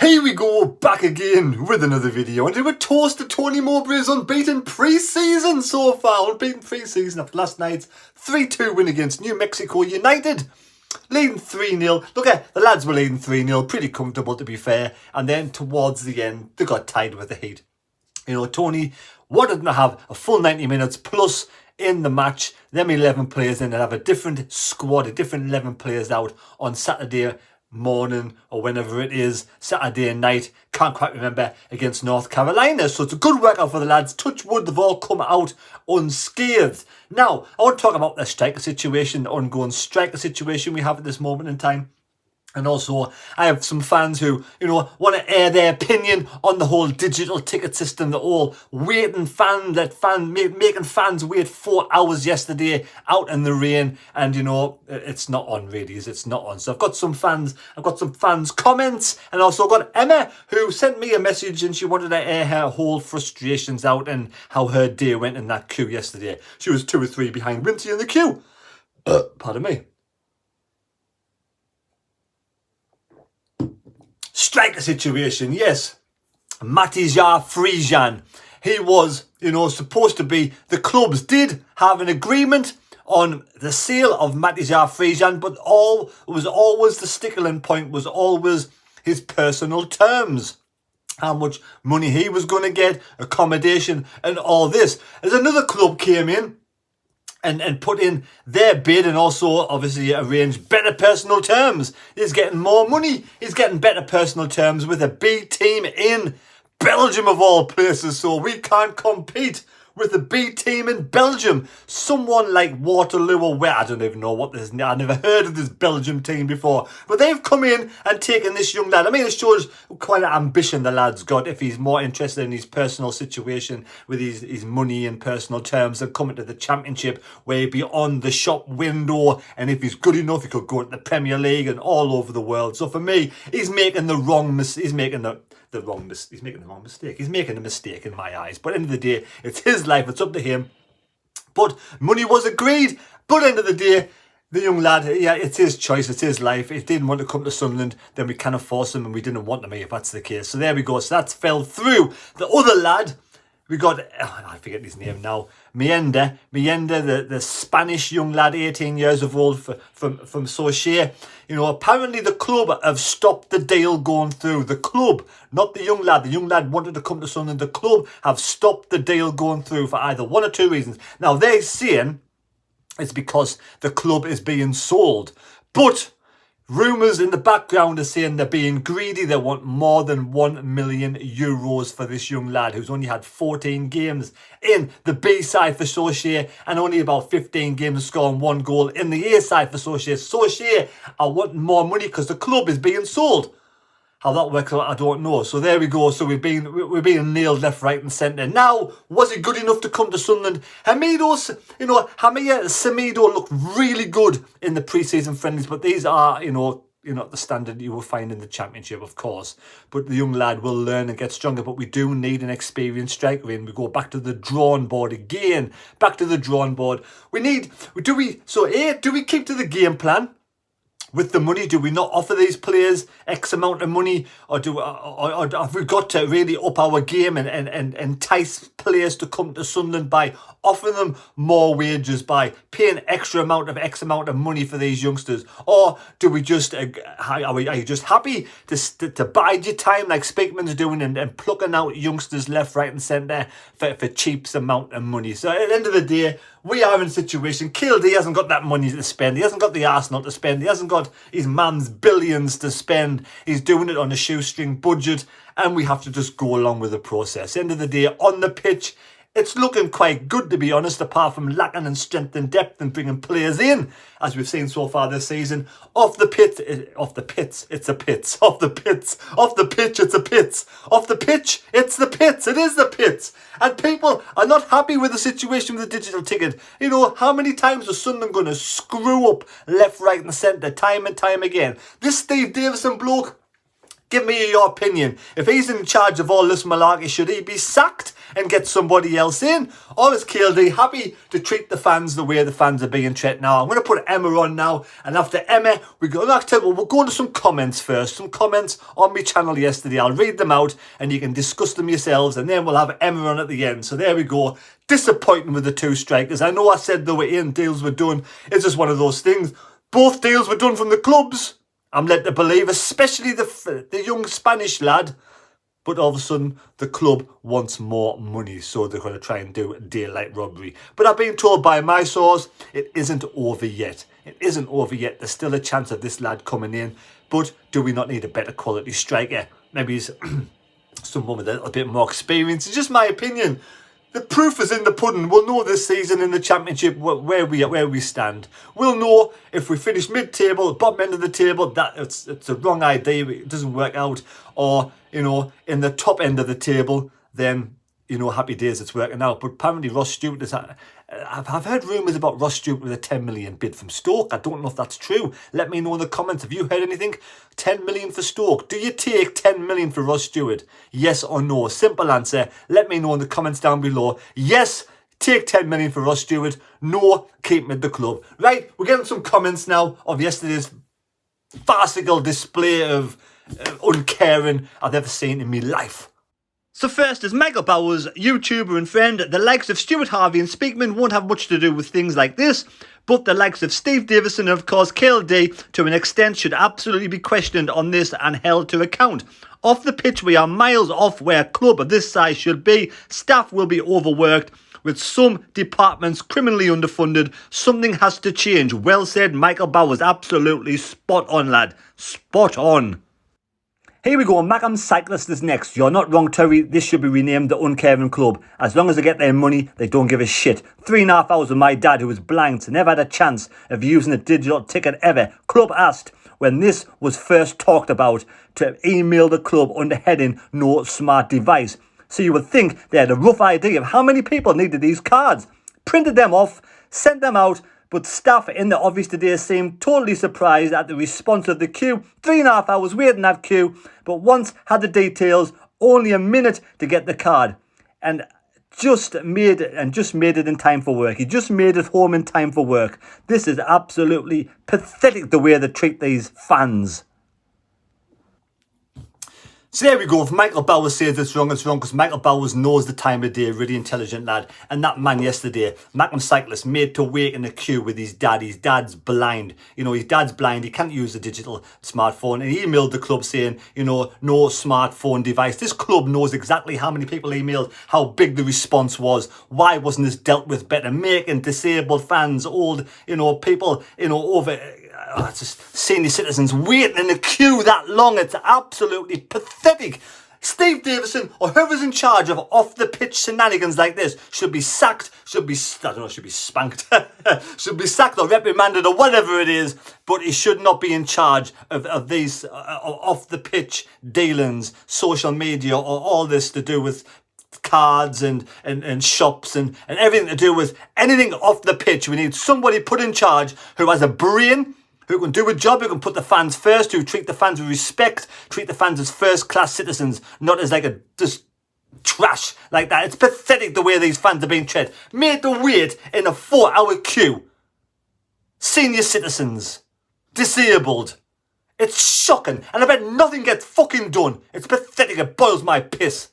Here we go, back again with another video, and do a toast to Tony Mowbray's unbeaten pre-season so far. Unbeaten pre-season after last night's 3-2 win against New Mexico United. Leading 3-0. Look at the lads were leading 3-0, pretty comfortable to be fair. And then towards the end, they got tied with the heat. You know, Tony wanted to have a full 90 minutes plus in the match. Them 11 players in and have a different squad, a different 11 players out on Saturday morning or whenever it is, Saturday night, can't quite remember, against North Carolina. So it's a good workout for the lads. Touch wood, they've all come out unscathed. Now, I want to talk about the striker situation, the ongoing striker situation we have at this moment in time. And also, I have some fans who, you know, want to air their opinion on the whole digital ticket system, the whole making fans wait 4 hours yesterday out in the rain, and you know, it's not on really, it's not on. So I've got some fans comments, and also I've got Emma who sent me a message and she wanted to air her whole frustrations out and how her day went in that queue yesterday. She was 2 or 3 behind Winty in the queue. Pardon me. Striker situation, yes. Matija Frijan. He was, you know, supposed to be, the clubs did have an agreement on the sale of Matija Frijan, but the stickling point was always his personal terms. How much money he was going to get, accommodation and all this. As another club came in and put in their bid and also obviously arranged better personal terms. He's getting more money. He's getting better personal terms with a B team in Belgium of all places. So we can't compete with the B team in Belgium. Someone like Waterloo or where, I don't even know what this is. I never heard of this Belgium team before. But they've come in and taken this young lad. I mean, it shows quite an ambition the lad's got if he's more interested in his personal situation with his money and personal terms than coming to the Championship where he'd be on the shop window, and if he's good enough he could go to the Premier League and all over the world. So for me, he's making the wrong mistake. He's making a mistake in my eyes. But at the end of the day, it's his life. It's up to him. But money was agreed. But at the end of the day, the young lad, yeah, it's his choice. It's his life. If he didn't want to come to Sunderland, then we cannot force him, and we didn't want him if that's the case. So there we go. So that fell through. The other lad, we got, I forget his name now, Mienda, the Spanish young lad, 18 years of old from Sochaux. You know, apparently the club have stopped the deal going through. The club, not the young lad. The young lad wanted to come to Sunderland. The club have stopped the deal going through for either one or two reasons. Now, they're saying it's because the club is being sold. But rumours in the background are saying they're being greedy. They want more than €1 million for this young lad who's only had 14 games in the B side for Sochaux and only about 15 games scoring 1 goal in the A side for Sochaux. Sochaux are wanting more money because the club is being sold. How that works out, I don't know. So there we go. So we're being nailed left, right and centre. Now, was he good enough to come to Sunderland? Hamidou Semedo looked really good in the pre-season friendlies, but these are, you know, the standard you will find in the Championship, of course. But the young lad will learn and get stronger. But we do need an experienced striker in. We go back to the drawing board again. Back to the drawing board. Do we keep to the game plan? With the money, do we not offer these players X amount of money, or have we got to really up our game and entice players to come to Sunderland by offering them more wages, by paying X amount of money for these youngsters? Or do we just, are you just happy to bide your time like Speakman's doing and plucking out youngsters left, right and centre for cheap amount of money? So at the end of the day, we are in a situation, Kildee hasn't got that money to spend. He hasn't got the Arsenal to spend. He hasn't got his man's billions to spend. He's doing it on a shoestring budget, and we have to just go along with the process. End of the day, on the pitch, it's looking quite good, to be honest, apart from lacking in strength and depth and bringing players in, as we've seen so far this season. Off the pitch, it's the pits. Off the pitch, it's the pits. Off the pitch, it's the pits. It is the pits. And people are not happy with the situation with the digital ticket. You know, how many times is Sunderland going to screw up left, right and centre time and time again? This Steve Davison bloke, give me your opinion. If he's in charge of all this malarkey, should he be sacked? and get somebody else in? Or is KLD happy to treat the fans the way the fans are being treated now? I'm going to put Emma on now, and after Emma, we'll go into some comments first. Some comments on my channel yesterday. I'll read them out, and you can discuss them yourselves, and then we'll have Emma on at the end. So there we go. Disappointing with the two strikers. I know I said there were 8 deals were done. It's just one of those things. Both deals were done from the clubs, I'm led to believe, especially the young Spanish lad. But all of a sudden, the club wants more money, so they're going to try and do a daylight robbery. But I've been told by my source, it isn't over yet. It isn't over yet. There's still a chance of this lad coming in. But do we not need a better quality striker? Maybe he's someone with a little bit more experience. It's just my opinion. The proof is in the pudding. We'll know this season in the Championship where we stand. We'll know if we finish mid-table, bottom end of the table, that it's a wrong idea, it doesn't work out. Or, you know, in the top end of the table, then, you know, happy days, it's working out. But apparently Ross Stewart is... I've heard rumours about Ross Stewart with a 10 million bid from Stoke. I don't know if that's true. Let me know in the comments. Have you heard anything? 10 million for Stoke. Do you take 10 million for Ross Stewart? Yes or no? Simple answer. Let me know in the comments down below. Yes, take 10 million for Ross Stewart. No, keep him at the club. Right, we're getting some comments now of yesterday's farcical display of uncaring I've ever seen in my life. So first is Michael Bowers, YouTuber and friend. The likes of Stuart Harvey and Speakman won't have much to do with things like this, but the likes of Steve Davison and of course KLD to an extent should absolutely be questioned on this and held to account. Off the pitch we are miles off where a club of this size should be. Staff will be overworked, with some departments criminally underfunded. Something has to change. Well said, Michael Bowers. Absolutely spot on, lad. Spot on. Here we go, Macam Cyclist is next. You're not wrong, Terry. This should be renamed the Uncaring Club. As long as they get their money, they don't give a shit. 3.5 hours with my dad, who was blind, never had a chance of using a digital ticket ever. Club asked, when this was first talked about, to email the club under heading No Smart Device. So you would think they had a rough idea of how many people needed these cards. Printed them off, sent them out, but staff in the office today seemed totally surprised at the response of the queue. 3.5 hours waiting that queue, but once had the details, only a minute to get the card. And just made it in time for work. He just made it home in time for work. This is absolutely pathetic the way they treat these fans. So there we go. If Michael Bowers says it's wrong because Michael Bowers knows the time of day, really intelligent lad. And that man yesterday, Macam Cyclist, made to wait in a queue with his dad. His dad's blind. You know, his dad's blind. He can't use a digital smartphone. And he emailed the club saying, you know, no smartphone device. This club knows exactly how many people emailed, how big the response was. Why wasn't this dealt with better? Making disabled fans, old, you know, people, you know, over... it's just senior citizens waiting in the queue that long. It's absolutely pathetic. Steve Davison, or whoever's in charge of off-the-pitch shenanigans like this, should be sacked, should be spanked, should be sacked or reprimanded or whatever it is, but he should not be in charge of these off-the-pitch dealings, social media, or all this to do with cards and shops and everything to do with anything off the pitch. We need somebody put in charge who has a brain, who can do a job, who can put the fans first, who treat the fans with respect, treat the fans as first-class citizens, not as like just trash like that. It's pathetic the way these fans are being treated. Made to wait in a 4-hour queue. Senior citizens. Disabled. It's shocking. And I bet nothing gets fucking done. It's pathetic. It boils my piss.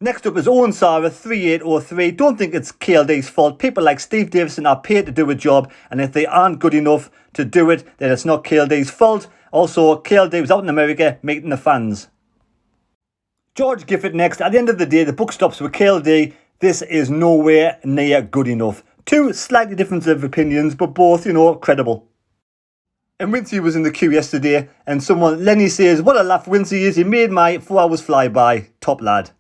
Next up is Owen Sarah 3803. Don't think it's KLD's fault. People like Steve Davison are paid to do a job, and if they aren't good enough to do it, then it's not KLD's fault. Also, KLD was out in America meeting the fans. George Gifford next. At the end of the day, the buck stops with KLD. This is nowhere near good enough. Two slightly different opinions, but both, you know, credible. And Wincy was in the queue yesterday, and Lenny says, what a laugh Wincy is. He made my 4 hours fly by. Top lad.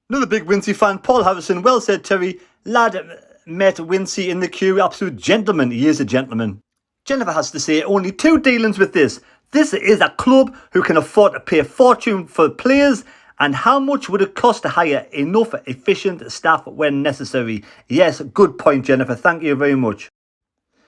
Another big Wincy fan, Paul Harrison. Well said, Terry. Lad met Wincy in the queue. Absolute gentleman. He is a gentleman. Jennifer has to say, only 2 dealings with this. This is a club who can afford to pay a fortune for players. And how much would it cost to hire enough efficient staff when necessary? Yes, good point, Jennifer. Thank you very much.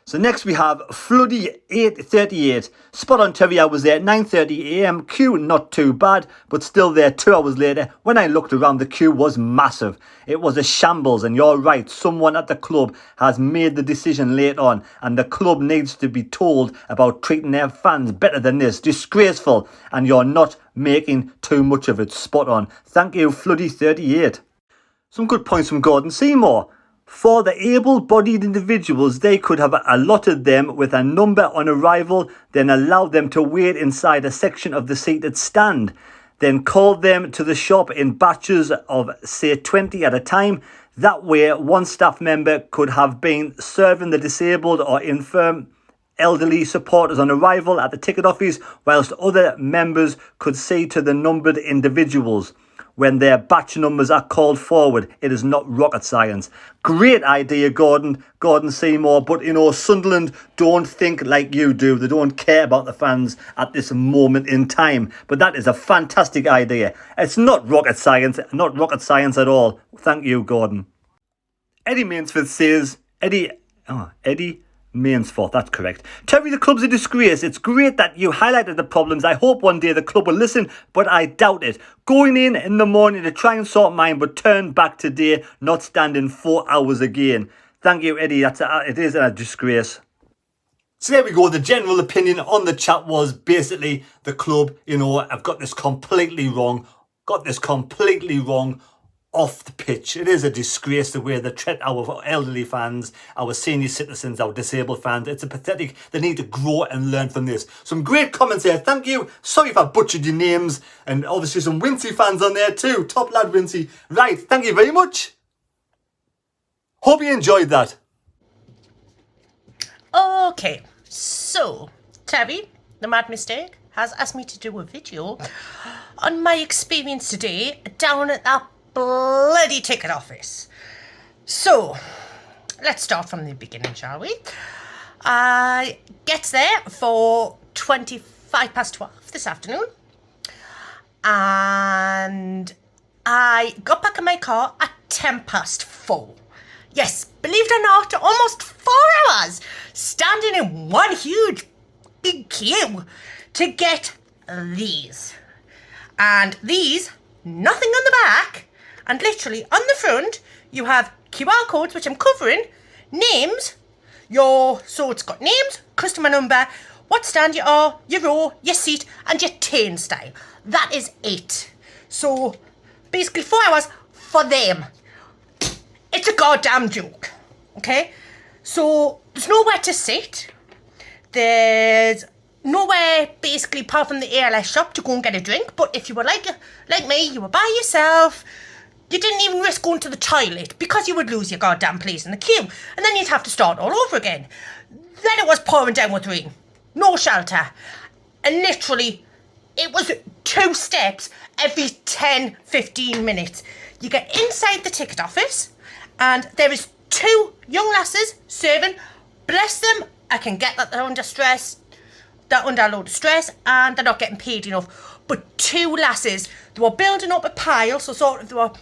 So next we have Floody 838. Spot on, Terry. I was there at 9:30 a.m. Queue not too bad, but still there 2 hours later. When I looked around, the queue was massive. It was a shambles, and you're right. Someone at the club has made the decision late on, and the club needs to be told about treating their fans better than this. Disgraceful, and you're not making too much of it. Spot on. Thank you, Floody 38. Some good points from Gordon Seymour. For the able-bodied individuals, they could have allotted them with a number on arrival, then allowed them to wait inside a section of the seated stand, then called them to the shop in batches of, say, 20 at a time. That way, one staff member could have been serving the disabled or infirm elderly supporters on arrival at the ticket office, whilst other members could see to the numbered individuals when their batch numbers are called forward. It is not rocket science. Great idea, Gordon Seymour, but Sunderland don't think like you do. They don't care about the fans at this moment in time. But that is a fantastic idea. It's not rocket science at all. Thank you, Gordon. Eddie Mainsforth says, Eddie Mainsforth, that's correct. Terry, the club's a disgrace. It's great that you highlighted the problems. I hope one day the club will listen, but I doubt it. Going in the morning to try and sort mine, but turn back today, not standing 4 hours again. Thank you, Eddie. It is a disgrace. So there we go. The general opinion on the chat was basically the club, have got this completely wrong. Off the pitch. It is a disgrace the way they treat our elderly fans, our senior citizens, our disabled fans. It's a pathetic. They need to grow and learn from this. Some great comments here. Thank you. Sorry if I butchered your names. And obviously some Wincy fans on there too. Top lad Wincy. Right. Thank you very much. Hope you enjoyed that. Okay. So, Terry, the Mad Mistake, has asked me to do a video on my experience today down at that bloody ticket office. So, let's start from the beginning, shall we? I get there for 12:25 this afternoon, and I got back in my car at 4:10. Yes, believe it or not, almost 4 hours standing in one huge big queue to get these. And these, nothing on the back. And literally on the front, you have QR codes, which I'm covering, names, so it's got names, customer number, what stand you are, your row, your seat, and your turnstile. That is it. So basically 4 hours for them. It's a goddamn joke. Okay? So there's nowhere to sit. There's nowhere basically apart from the ALS shop to go and get a drink. But if you were like me, you were by yourself. You didn't even risk going to the toilet because you would lose your goddamn place in the queue. And then you'd have to start all over again. Then it was pouring down with rain. No shelter. And literally, it was 2 steps every 10-15 minutes. You get inside the ticket office and there is 2 young lasses serving. Bless them. I can get that they're under stress. They're under a load of stress and they're not getting paid enough. But 2 lasses, they were building up a pile, so sort of they were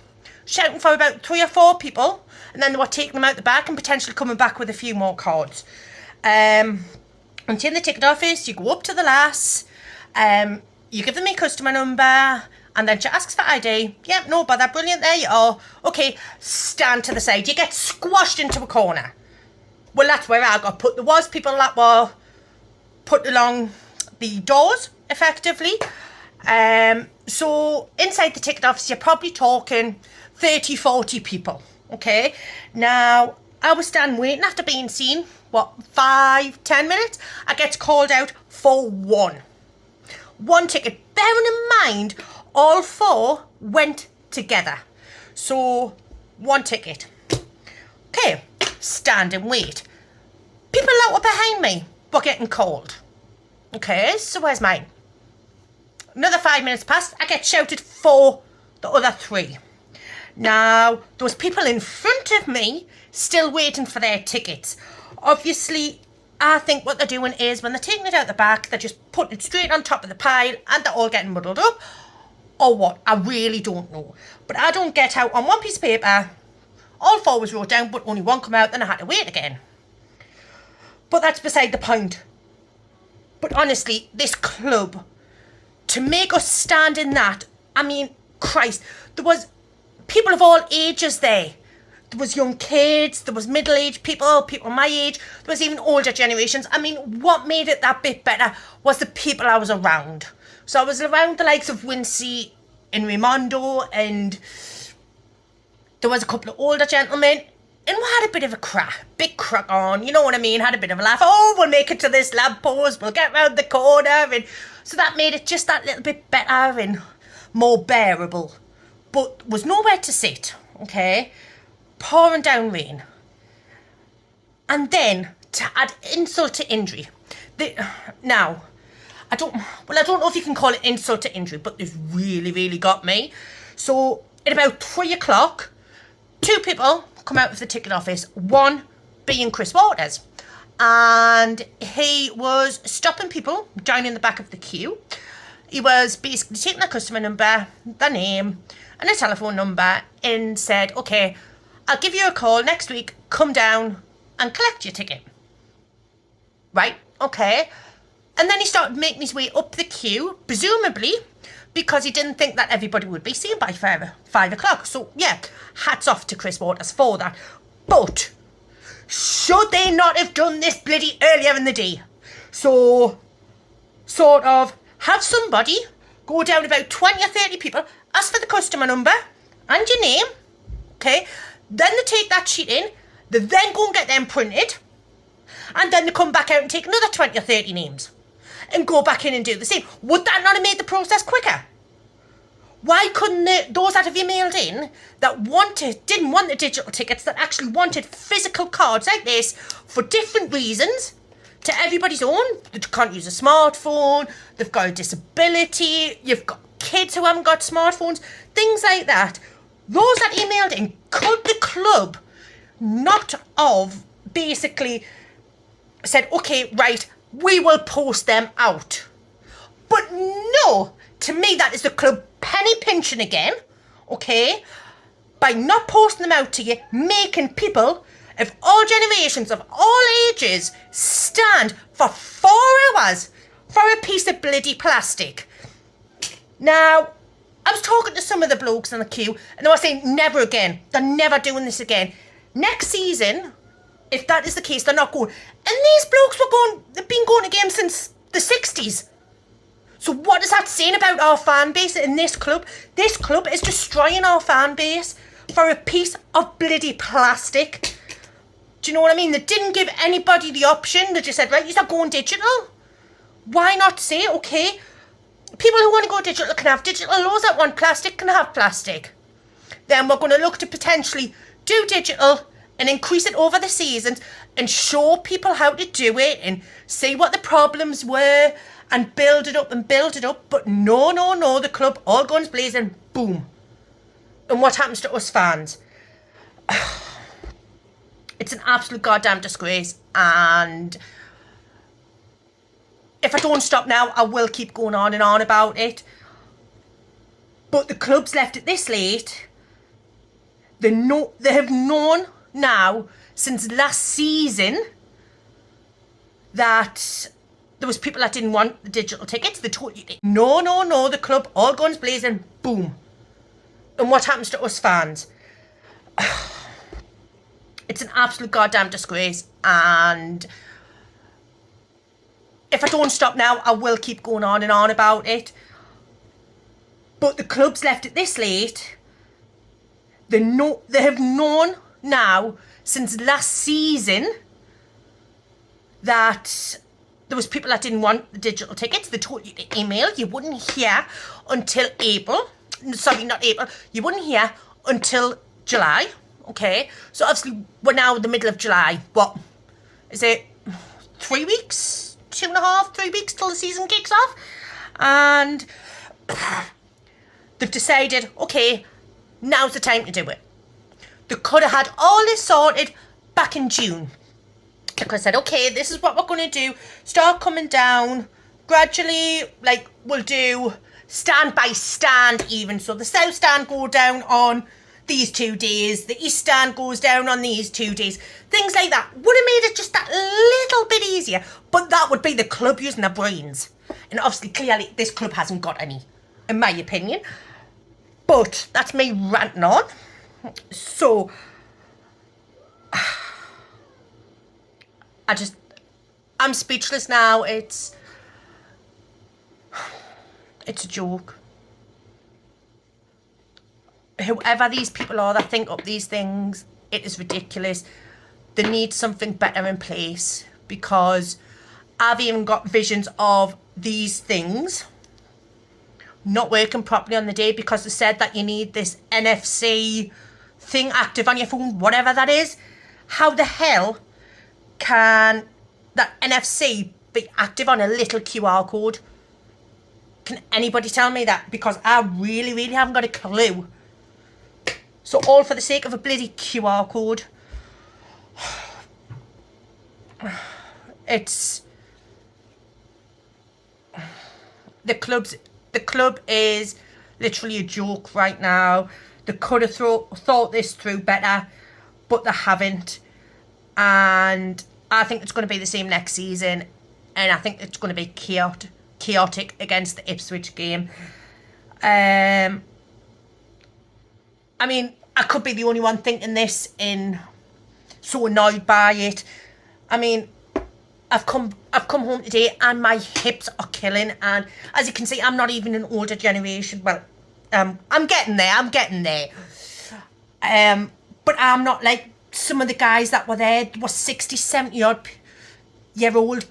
shouting for about 3 or 4 people, and then they were taking them out the back and potentially coming back with a few more cards. And in the ticket office, you go up to the lass, you give them your customer number, and then she asks for ID. Yep, no bother, brilliant, there you are. Okay, stand to the side. You get squashed into a corner. Well, that's where I got put. There was people that were put along the doors, effectively. So inside the ticket office, you're probably talking 30-40 people. Okay, now I was standing waiting after being seen, 5-10 minutes. I get called out for one ticket, bearing in mind all 4 went together, so 1 ticket. Okay, stand and wait. People that were behind me were getting called. Okay, so where's mine? Another 5 minutes passed, I get shouted for the other 3. Now, those people in front of me still waiting for their tickets. Obviously, I think what they're doing is when they're taking it out the back, they're just putting it straight on top of the pile and they're all getting muddled up. Or what? I really don't know. But I don't get how on one piece of paper, all 4 was wrote down, but only 1 come out, then I had to wait again. But that's beside the point. But honestly, this club, to make us stand in that, I mean, Christ, there was people of all ages there. There was young kids, there was middle-aged people, people my age, there was even older generations. I mean, what made it that bit better was the people I was around. So I was around the likes of Wincy and Raimondo, and there was a couple of older gentlemen, and we had a bit of a big crack on, you know what I mean, had a bit of a laugh. Oh, we'll make it to this lamppost, we'll get round the corner, and so that made it just that little bit better and more bearable. But was nowhere to sit, okay? Pouring down rain. And then, to add insult to injury, now, I don't know if you can call it insult to injury, but this really got me. So, at about 3 o'clock, 2 people come out of the ticket office, one being Chris Waters. And he was stopping people down in the back of the queue. He was basically taking their customer number, their name, and their telephone number, and said, okay, I'll give you a call next week, come down and collect your ticket. Right, okay. And then he started making his way up the queue, presumably because he didn't think that everybody would be seen by 5 o'clock. So, yeah, hats off to Chris Waters for that. But should they not have done this bloody earlier in the day? So, sort of, have somebody go down about 20 or 30 people, ask for the customer number and your name, okay? Then they take that sheet in, they then go and get them printed, and then they come back out and take another 20 or 30 names and go back in and do the same. Would that not have made the process quicker? Why couldn't those that have emailed in that didn't want the digital tickets, that actually wanted physical cards like this for different reasons, to everybody's own? They can't use a smartphone, they've got a disability, you've got kids who haven't got smartphones, things like that. Those that emailed in, could the club not have basically said, okay, right, we will post them out? But no, to me that is the club penny pinching again, okay, by not posting them out to you, making people of all generations, of all ages, stand for 4 hours for a piece of bloody plastic. Now, I was talking to some of the blokes in the queue, and they were saying, never again. They're never doing this again. Next season, if that is the case, they're not going. And these blokes they've been going to games since the 60s. So what is that saying about our fan base in this club? This club is destroying our fan base for a piece of bloody plastic. Do you know what I mean? They didn't give anybody the option. They just said, right, you're going digital. Why not say, okay, people who want to go digital can have digital, those that want plastic can have plastic. Then we're going to look to potentially do digital and increase it over the seasons and show people how to do it and see what the problems were and build it up. But no, the club, all guns blazing, boom. And what happens to us fans? It's an absolute goddamn disgrace, and if I don't stop now, I will keep going on and on about it. But the club's left it this late. They have known now since last season that there was people that didn't want the digital tickets. They told you, no, the club, all guns blazing, boom. And what happens to us fans? It's an absolute goddamn disgrace, and if I don't stop now, I will keep going on and on about it. But the club's left it this late. They have known now since last season that there was people that didn't want the digital tickets. They told you to email. You wouldn't hear until April. Sorry, not April. You wouldn't hear until July. Okay, so obviously we're now in the middle of July. What is it? 3 weeks? 2.5, 3 weeks till the season kicks off, and they've decided, okay, now's the time to do it. They could have had all this sorted back in June. They could have said, okay, this is what we're going to do. Start coming down gradually. Like, we'll do stand by stand even. So the south stand go down on these 2 days, the East Stand goes down on these 2 days, things like that would have made it just that little bit easier. But that would be the club using their brains. And obviously, clearly, this club hasn't got any, in my opinion. But that's me ranting on. So, I'm speechless now. It's a joke. Whoever these people are that think up these things, it is ridiculous. They need something better in place, because I've even got visions of these things not working properly on the day, because they said that you need this NFC thing active on your phone, whatever that is. How the hell can that NFC be active on a little QR code? Can anybody tell me that? Because I really, really haven't got a clue. So all for the sake of a bloody QR code. It's... The club is literally a joke right now. They could have thought this through better, but they haven't. And I think it's going to be the same next season. And I think it's going to be chaotic against the Ipswich game. I mean, I could be the only one thinking this and so annoyed by it. I mean, I've come home today and my hips are killing, and as you can see, I'm not even an older generation. Well, I'm getting there. But I'm not like some of the guys that were there. There were 60, 70-odd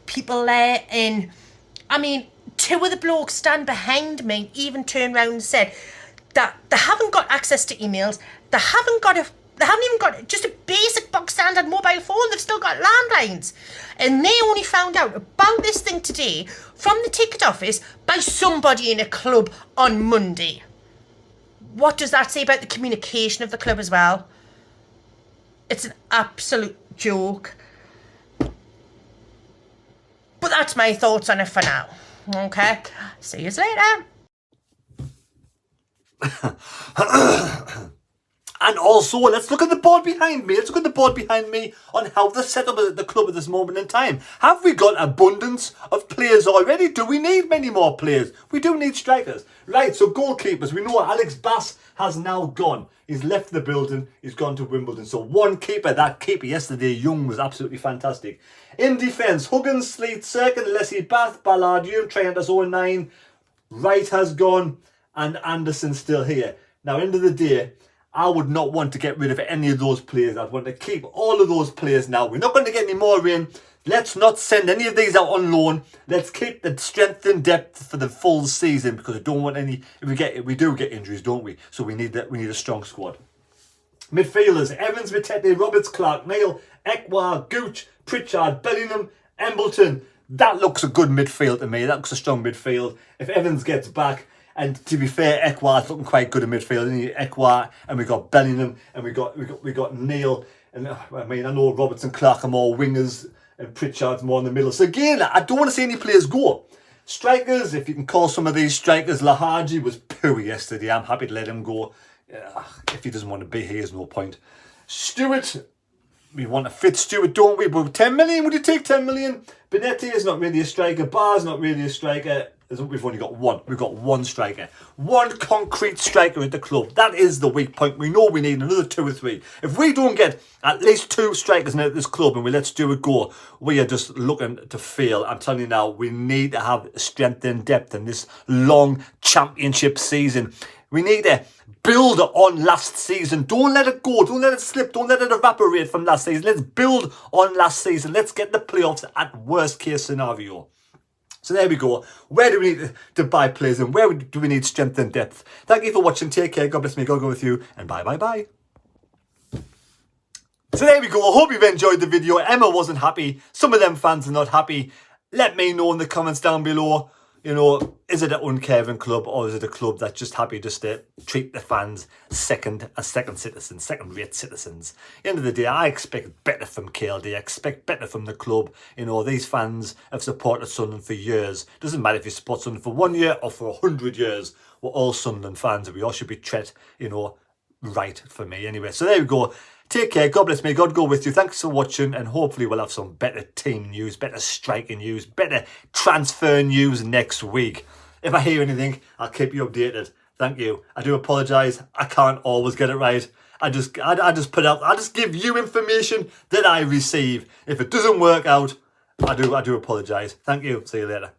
people there, and I mean, 2 of the blokes stand behind me even turned around and said that they haven't got access to emails. They haven't even got just a basic box standard mobile phone. They've still got landlines. And they only found out about this thing today from the ticket office by somebody in a club on Monday. What does that say about the communication of the club as well? It's an absolute joke. But that's my thoughts on it for now. Okay? See you later. And also, let's look at the board behind me. On how the setup is at the club at this moment in time. Have we got abundance of players already? Do we need many more players? We do need strikers. Right, so goalkeepers. We know Alex Bass has now gone. He's left the building. He's gone to Wimbledon. So one keeper. That keeper yesterday, Young, was absolutely fantastic. In defence, Huggins, Sleet, Cirkin, Leslie, Bath, Ballard, Trent, 09. Wright has gone. And Anderson's still here. Now, end of the day, I would not want to get rid of any of those players. I'd want to keep all of ththose players now. We're not going to get any more in. Let's not send any of these out on loan. Let's keep the strength and depth for the full season, because I don't want any. If we do get injuries, don't we? So we need that. We need a strong squad. Midfielders: Evans, Vitete, Roberts, Clark, Neil, Ekwar, Gooch, Pritchard, Bellingham, Embleton. That looks a good midfield to me. That looks a strong midfield. If Evans gets back. And to be fair, Ekwar's looking quite good in midfield, isn't he? Ekwar, and we got Bellingham, and we got Neil, and I mean, I know Roberts and Clark are more wingers, and Pritchard's more in the middle. So again, I don't want to see any players go. Strikers, if you can call some of these strikers, Lahaji was poor yesterday. I'm happy to let him go. If he doesn't want to be here, there's no point. Stewart, we want a fit Stewart, don't we? But 10 million, would you take 10 million? Benetti is not really a striker. Barr's not really a striker. We've only got one. We've got one striker. One concrete striker at the club. That is the weak point. We know we need another 2 or 3. If we don't get at least 2 strikers in at this club and we let Stewart go, we are just looking to fail. I'm telling you now, we need to have strength and depth in this long championship season. We need to build on last season. Don't let it go. Don't let it slip. Don't let it evaporate from last season. Let's build on last season. Let's get the playoffs at worst case scenario. So there we go. Where do we need to buy players, and where do we need strength and depth? Thank you for watching. Take care. God bless me. God go with you. And bye, bye, bye. So there we go. I hope you've enjoyed the video. Emma wasn't happy. Some of them fans are not happy. Let me know in the comments down below. You know, is it an uncaring club, or is it a club that's just happy just to treat the fans as second-rate citizens? At the end of the day, I expect better from KLD. I expect better from the club. You know, these fans have supported Sunderland for years. Doesn't matter if you support Sunderland for 1 year or for 100 years. We're all Sunderland fans, and we all should be treated, you know, right for me anyway. So there we go. Take care. God bless me. God go with you. Thanks for watching, and hopefully we'll have some better team news, better striker news, better transfer news next week. If I hear anything, I'll keep you updated. Thank you. I do apologise. I can't always get it right. I just give you information that I receive. If it doesn't work out, I do apologise. Thank you. See you later.